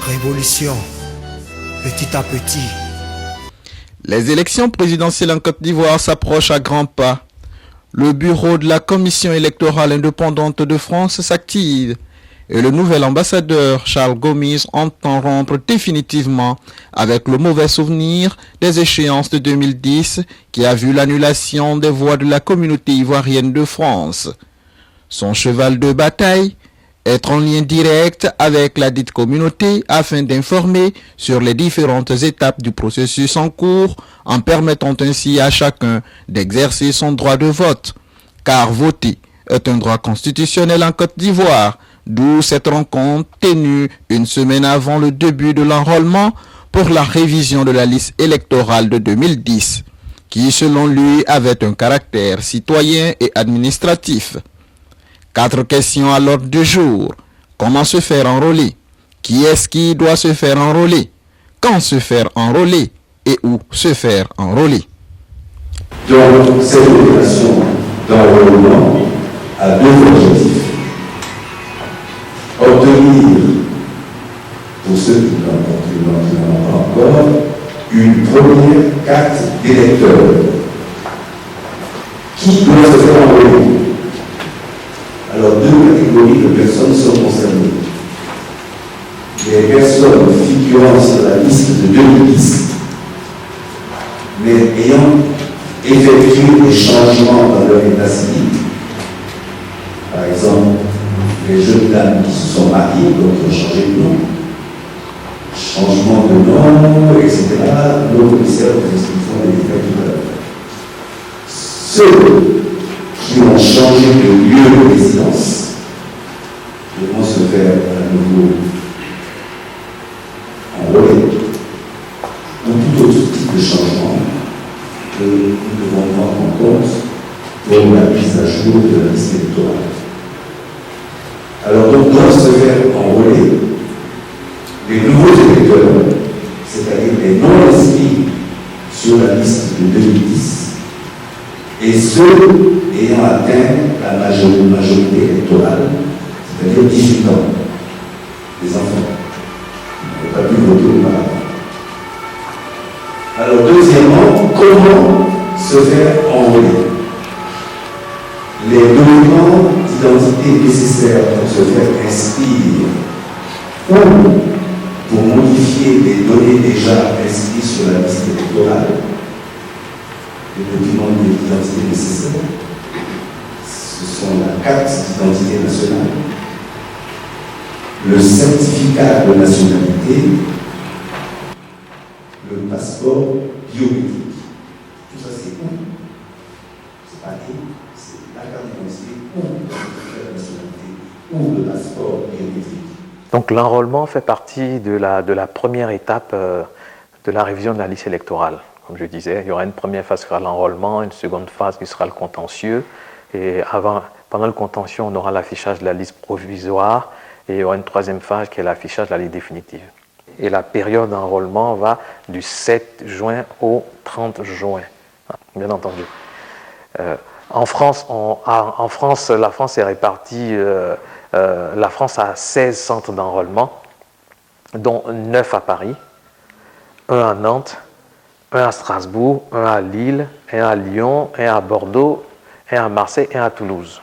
Révolution, petit à petit. Les élections présidentielles en Côte d'Ivoire s'approchent à grands pas. Le bureau de la Commission électorale indépendante de France s'active et le nouvel ambassadeur Charles Gomis entend rompre définitivement avec le mauvais souvenir des échéances de 2010 qui a vu l'annulation des voix de la communauté ivoirienne de France. Son cheval de bataille, être en lien direct avec la dite communauté afin d'informer sur les différentes étapes du processus en cours en permettant ainsi à chacun d'exercer son droit de vote. Car voter est un droit constitutionnel en Côte d'Ivoire, d'où cette rencontre tenue une semaine avant le début de l'enrôlement pour la révision de la liste électorale de 2010, qui selon lui avait un caractère citoyen et administratif. 4 questions à l'ordre du jour. Comment se faire enrôler? Qui est-ce qui doit se faire enrôler? Quand se faire enrôler? Et où se faire enrôler? Donc, cette opération d'enrôlement a 2 objectifs. Obtenir, pour ceux qui n'en ont pas encore, une première carte d'électeur. Qui doit se faire enrôler? Alors, 2 catégories de personnes sont concernées. Les personnes figurant sur la liste de 2010, mais ayant effectué des changements dans leur état civil. Par exemple, les jeunes dames qui se sont mariées, donc qui ont changé de nom, changement de nom, etc. Nos commissaires de font des détails tout à l'heure. Ceux qui ont changé de lieu de résidence devront se faire à nouveau enrôler ou tout autre type de changement que nous devons prendre en compte pour la mise à jour de la liste électorale. Alors donc doivent se faire enrôler les nouveaux électeurs, c'est-à-dire les non-inscrits sur la liste de 2010, et ceux ayant atteint la majorité électorale, c'est-à-dire 18 ans, les enfants, qui n'ont pas pu voter auparavant. Alors deuxièmement, comment se faire enrôler? Les documents d'identité nécessaires pour se faire inscrire ou pour modifier les données déjà inscrites sur la liste électorale, les documents d'identité nécessaires, ce sont la carte d'identité nationale, le certificat de nationalité, le passeport biométrique. Tout ça, c'est où? C'est pas c'est la carte d'identité ou le certificat de nationalité ou le passeport biométrique. Donc l'enrôlement fait partie de la première étape de la révision de la liste électorale. Comme je disais, il y aura une première phase qui sera l'enrôlement, une seconde phase qui sera le contentieux. Et pendant le contentieux, on aura l'affichage de la liste provisoire et il y aura une troisième phase qui est l'affichage de la liste définitive. Et la période d'enrôlement va du 7 juin au 30 juin, bien entendu. En France, la France est répartie, la France a 16 centres d'enrôlement, dont 9 à Paris, 1 à Nantes, 1 à Strasbourg, 1 à Lille, 1 à Lyon, 1 à Bordeaux, 1 à Marseille et 1 à Toulouse.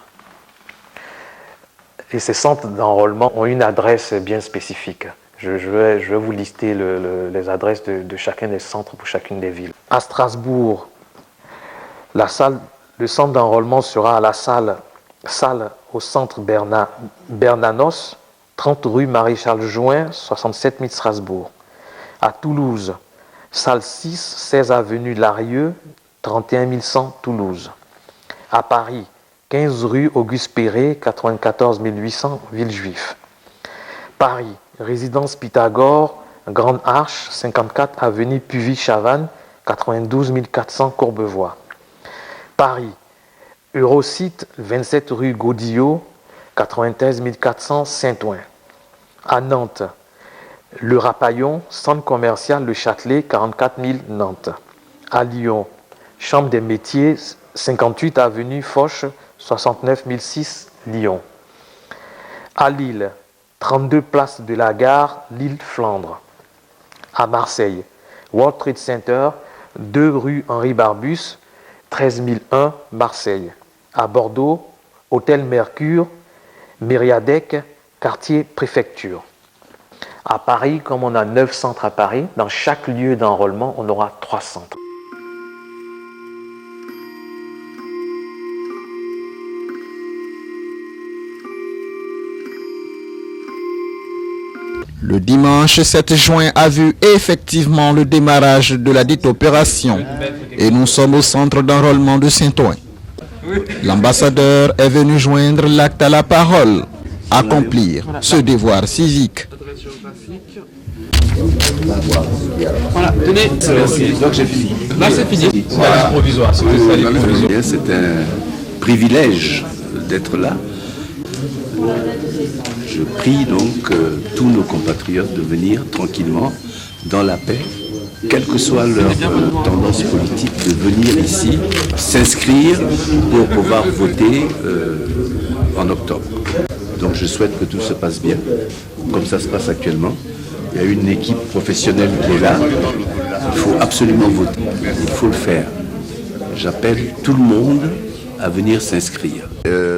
Et ces centres d'enrôlement ont une adresse bien spécifique. Je vais vous lister les adresses de chacun des centres pour chacune des villes. À Strasbourg, le centre d'enrôlement sera à la salle au centre Bernanos, 30 rue Maréchal Juin, 67 000 Strasbourg. À Toulouse, salle 6, 16 avenue Larieux, 31 100 Toulouse. À Paris, 15 rue Auguste Perret, 94 800 Villejuif. Paris, résidence Pythagore, Grande Arche, 54 avenue Puvis-Chavannes, 92 400 Courbevoie. Paris, Eurosite, 27 rue Godillot, 93 400 Saint-Ouen. À Nantes, Le Rapaillon, centre commercial Le Châtelet, 44 000 Nantes. À Lyon, Chambre des métiers, 58 avenue Foch, 69 006 Lyon. À Lille, 32 place de la gare Lille-Flandre. À Marseille, World Trade Center, 2 rue Henri Barbus, 13001 Marseille. À Bordeaux, Hôtel Mercure, Mériadec, quartier préfecture. À Paris, comme on a 9 centres à Paris, dans chaque lieu d'enrôlement, on aura 3 centres. Le dimanche 7 juin a vu effectivement le démarrage de la dite opération et nous sommes au centre d'enrôlement de Saint-Ouen. L'ambassadeur est venu joindre l'acte à la parole, accomplir ce devoir civique. Voilà, tenez, donc j'ai fini. Là c'est fini. Voilà. C'est un privilège d'être là. Je prie donc tous nos compatriotes de venir tranquillement, dans la paix, quelle que soit leur tendance politique, de venir ici, s'inscrire pour pouvoir voter en octobre. Donc je souhaite que tout se passe bien, comme ça se passe actuellement. Il y a une équipe professionnelle qui est là. Il faut absolument voter. Il faut le faire. J'appelle tout le monde à venir s'inscrire.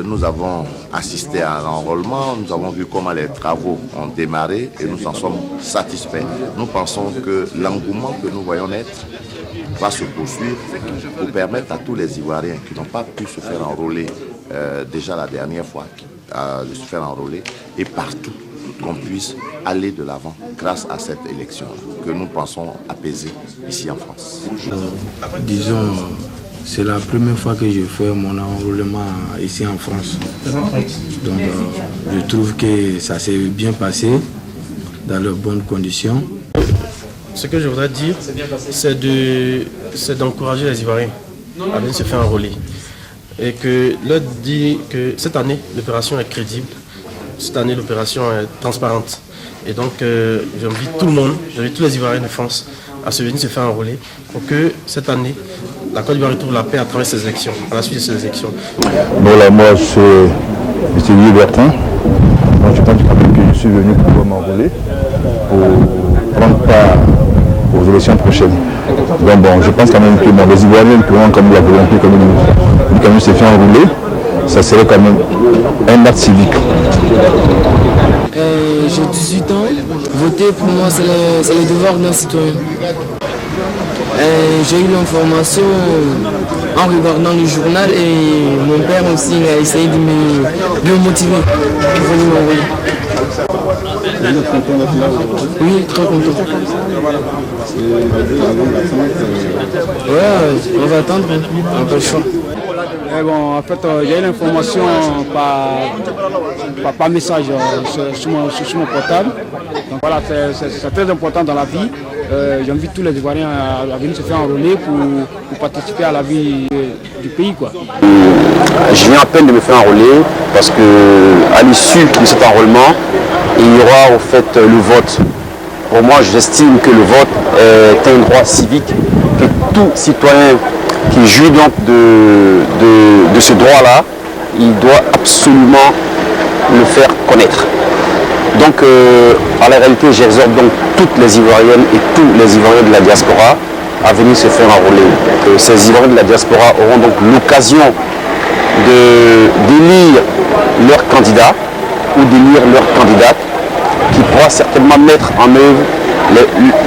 Nous avons assisté à l'enrôlement, nous avons vu comment les travaux ont démarré et nous en sommes satisfaits. Nous pensons que l'engouement que nous voyons naître va se poursuivre pour permettre à tous les Ivoiriens qui n'ont pas pu se faire enrôler déjà la dernière fois, de se faire enrôler et partout qu'on puisse aller de l'avant grâce à cette élection que nous pensons apaiser ici en France. Disons, c'est la première fois que je fais mon enrôlement ici en France. Donc je trouve que ça s'est bien passé dans de bonnes conditions. Ce que je voudrais dire, c'est d'encourager les Ivoiriens à venir se faire enrôler. Et que leur dire que cette année, l'opération est crédible. Cette année, l'opération est transparente. Et donc, j'invite tout le monde, j'invite tous les Ivoiriens de France à venir se faire enrôler pour que cette année, la Côte d'Ivoire retrouve la paix à travers ces élections, à la suite de ces élections. Bon là, moi, je suis M. Libertin. Donc, je pense que je suis venu pour pouvoir m'enrôler, pour prendre part aux élections prochaines. Donc bon, je pense quand même que les Ivoiriens, comme la volonté, comme se fait enrôler, ça serait quand même un acte civique. J'ai 18 ans. Voter pour moi, c'est le devoir d'un citoyen. J'ai eu l'information en regardant le journal et mon père aussi a essayé de me motiver pour venir m'envoyer. Oui, très content. Ouais, on va attendre, on n'a pas le choix. Bon, en fait, il y a eu l'information par message sur mon portable. Donc voilà, c'est très important dans la vie. J'invite tous les Ivoiriens à venir se faire enrôler pour participer à la vie du pays, quoi. Je viens à peine de me faire enrôler parce que à l'issue de cet enrôlement, il y aura au fait le vote. Pour moi, j'estime que le vote est un droit civique que tout citoyen qui jouit donc de ce droit-là, il doit absolument le faire connaître. Donc, en la réalité, j'exhorte donc toutes les Ivoiriennes et tous les Ivoiriens de la diaspora à venir se faire enrôler. Ces Ivoiriens de la diaspora auront donc l'occasion d'élire leur candidat ou d'élire leur candidate qui pourra certainement mettre en œuvre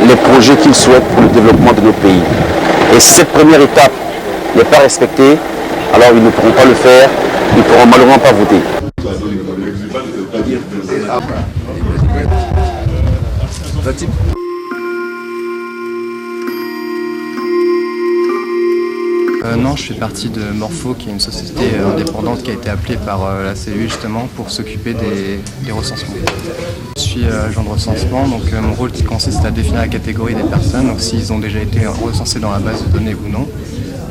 les projets qu'ils souhaitent pour le développement de nos pays. Et cette première étape n'est pas respectée, alors ils ne pourront pas le faire, ils ne pourront malheureusement pas voter. Non, je fais partie de Morpho, qui est une société indépendante qui a été appelée par la CEU justement pour s'occuper des recensements. Je suis agent de recensement, donc mon rôle qui consiste à définir la catégorie des personnes, donc s'ils ont déjà été recensés dans la base de données ou non.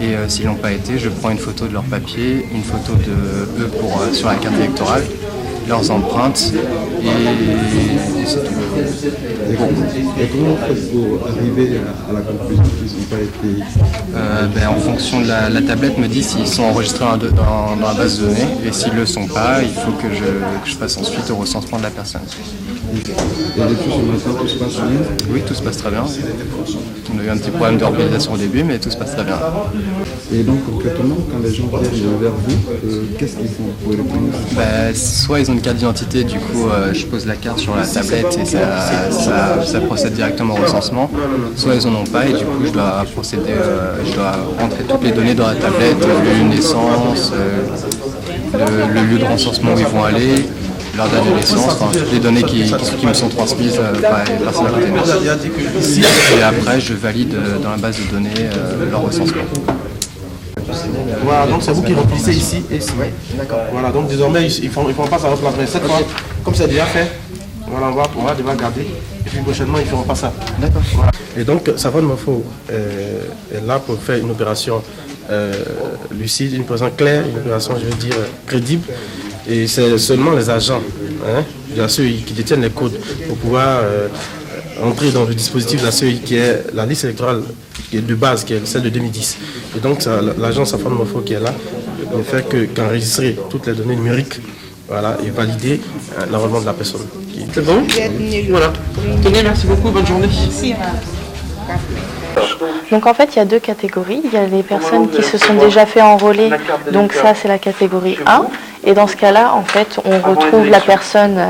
Et s'ils n'ont pas été, je prends une photo de leur papier, une photo de eux sur la carte électorale, leurs empreintes et puis c'est tout. Et comment vous faites pour arriver à la conclusion qu'ils n'ont pas été... En fonction de la tablette me dit s'ils sont enregistrés dans la base de données, et s'ils ne le sont pas, il faut que je passe ensuite au recensement de la personne. Et depuis ce matin, tout se passe bien? Oui, tout se passe très bien. On a eu un petit problème d'organisation au début, mais tout se passe très bien. Et donc concrètement, quand les gens viennent vers vous, qu'est-ce qu'ils font pour répondre? Soit ils ont une carte d'identité, du coup je pose la carte sur la tablette et ça procède directement au recensement. Soit ils n'en ont pas et du coup je dois rentrer toutes les données dans la tablette, le lieu de naissance, le lieu de recensement où ils vont aller, leur date de naissance, enfin toutes les données qui me sont transmises par les personnes à côté de moi. Et après je valide dans la base de données leur recensement. Voilà, donc c'est vous qui remplissez ici et ici. Oui, d'accord. Voilà, donc désormais ils font pas ça à votre place. Mais cette fois, comme c'est déjà fait, voilà, on va devoir garder. Et puis prochainement, ils ne feront pas ça. D'accord. Voilà. Et donc, Safwan Morpho est là pour faire une opération lucide, une opération claire, une opération, je veux dire, crédible. Et c'est seulement les agents, bien ceux qui détiennent les codes, pour pouvoir entrer dans le dispositif de la CEI, qui est la liste électorale qui est de base, qui est celle de 2010. Et donc, l'agence Safwan Morpho qui est là ne fait qu'enregistrer toutes les données numériques, voilà, et valider l'enrôlement de la personne. C'est bon? Voilà. Tenez, merci beaucoup, bonne journée. Donc en fait, il y a deux catégories. Il y a les personnes qui se sont déjà fait enrôler, donc ça c'est la catégorie 1. Et dans ce cas-là, en fait, on retrouve la personne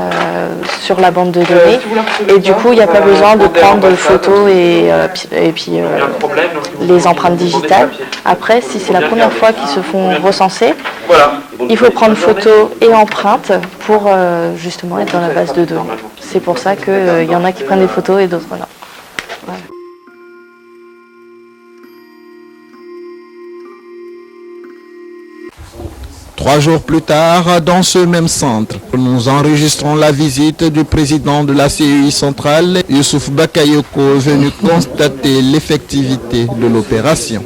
sur la bande de données. Et du coup, il n'y a pas besoin de prendre photos et puis les empreintes digitales. Après, si c'est la première fois qu'ils se font recenser, il faut prendre photo et empreinte pour justement être dans la base de données. C'est pour ça qu'il y en a qui prennent des photos et d'autres non. Voilà. Trois jours plus tard, dans ce même centre, nous enregistrons la visite du président de la CEI centrale, Youssouf Bakayoko, venu constater l'effectivité de l'opération.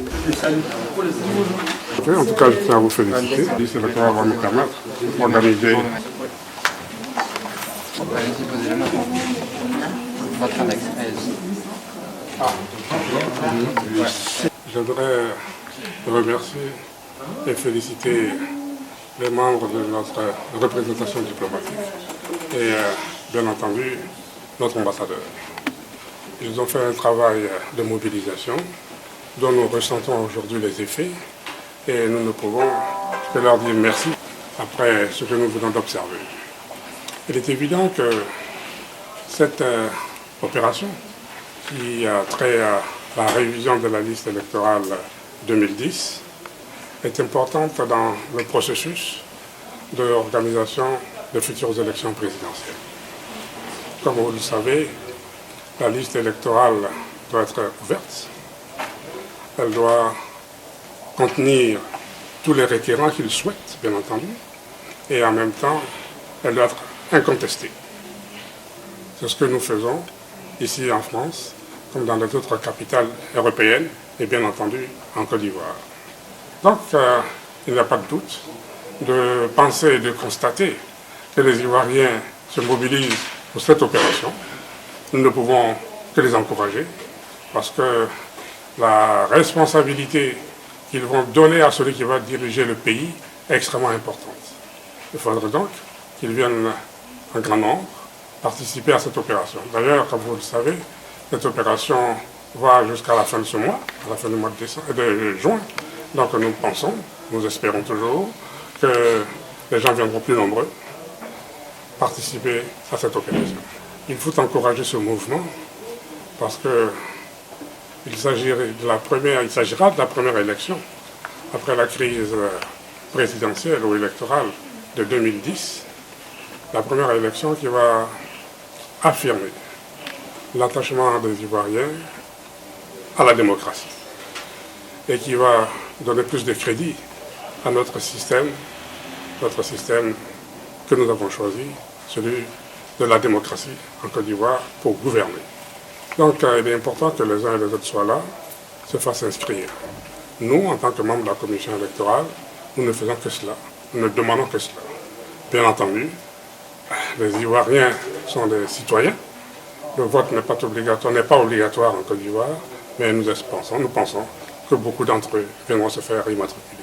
En tout cas, je tiens à vous féliciter. C'est le cas va nous permettre d'organiser. Je voudrais remercier et féliciter les membres de notre représentation diplomatique et bien entendu notre ambassadeur. Ils ont fait un travail de mobilisation dont nous ressentons aujourd'hui les effets et nous ne pouvons que leur dire merci après ce que nous venons d'observer. Il est évident que cette opération qui a trait à la révision de la liste électorale 2010 est importante dans le processus de l'organisation de futures élections présidentielles. Comme vous le savez, la liste électorale doit être ouverte. Elle doit contenir tous les requérants qu'ils souhaitent, bien entendu, et en même temps, elle doit être incontestée. C'est ce que nous faisons ici en France, comme dans les autres capitales européennes, et bien entendu en Côte d'Ivoire. Donc, il n'y a pas de doute de penser et de constater que les Ivoiriens se mobilisent pour cette opération. Nous ne pouvons que les encourager parce que la responsabilité qu'ils vont donner à celui qui va diriger le pays est extrêmement importante. Il faudrait donc qu'ils viennent en grand nombre participer à cette opération. D'ailleurs, comme vous le savez, cette opération va jusqu'à la fin de ce mois, à la fin du mois de juin. Donc nous pensons, nous espérons toujours que les gens viendront plus nombreux participer à cette opération. Il faut encourager ce mouvement parce qu'il s'agira de la première élection après la crise présidentielle ou électorale de 2010, la première élection qui va affirmer l'attachement des Ivoiriens à la démocratie et qui va donner plus de crédit à notre système que nous avons choisi, celui de la démocratie en Côte d'Ivoire pour gouverner. Donc il est important que les uns et les autres soient là, se fassent inscrire. Nous, en tant que membres de la commission électorale, nous ne faisons que cela, nous ne demandons que cela. Bien entendu, les Ivoiriens sont des citoyens. Le vote n'est pas obligatoire en Côte d'Ivoire, mais nous pensons que beaucoup d'entre eux viendront se faire immatriculer.